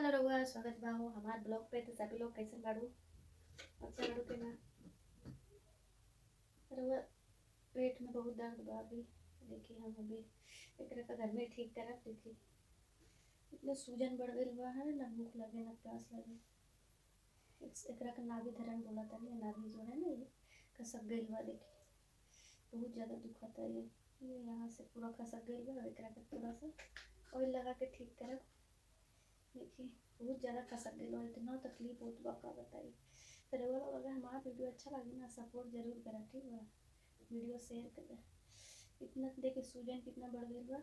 Hello रउआ, स्वागत बा हो हमार ब्लॉग पे। तो सभी लोग कैसे बाड़ू? अच्छा बाड़ू के ना? रउआ पेट में बहुत दर्द बा अभी। देखिए हम अभी एकरा का घर में ठीक करब। देखिए इतना सूजन बढ़ गईल बा है ना, भूख लगे ना प्यास लगे। एकरा का नाभि धरण बोला था। ये नाभि जो है ना, ये खसक गईल बा। देखिए बहुत ज़्यादा दुखता है ये यहाँ से पूरा खसक गईल बा। एकरा का थोड़ा सा ऑयल लगा के ठीक करब। देखिए बहुत ज़्यादा खसक गईल बा, इतना तकलीफ होत बा का बताई। तो रउआ लोग अगर हमारा वीडियो अच्छा लगे ना, सपोर्ट जरूर करा, ठीक बा? वीडियो शेयर करा। इतना देखिए सूजन कितना बढ़ गईल बा।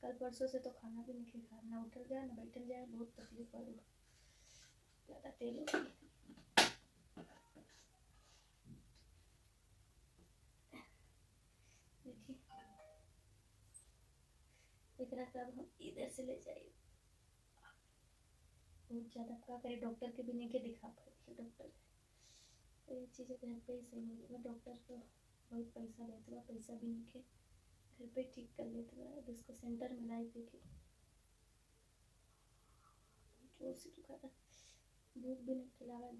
कल परसों से तो खाना भी नहीं खा, ना उठल जाए ना बैठल जाए, बहुत तकलीफ हो रही। ज़्यादा तेल हो गई। देखिए एकरा का अब हम इधर से ले जाइए। बहुत ज़्यादा का करे, डॉक्टर के भी नहीं के दिखा पाए। डॉक्टर तो ये चीज़ें घर पे ही सही होती है। डॉक्टर को बहुत पैसा लेते बा, पैसा भी नहीं के घर पे ठीक कर लेते बा। अब इसको सेंटर में लाई। देखिए जोर से दुखा था, भूख भी नहीं खिलावा।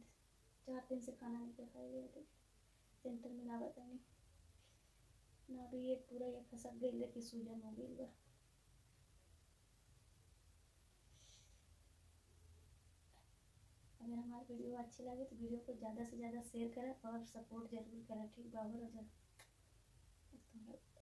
4 दिन से खाना नहीं खाया गया। देखिए सेंटर में लावा नहीं ना, भी ये पूरा ये खसक गई। देखिए सूजन हो गई बा। अगर हमारी वीडियो अच्छी लगे तो वीडियो को ज़्यादा से ज़्यादा शेयर करें और सपोर्ट जरूर करें, ठीक बा? और अगर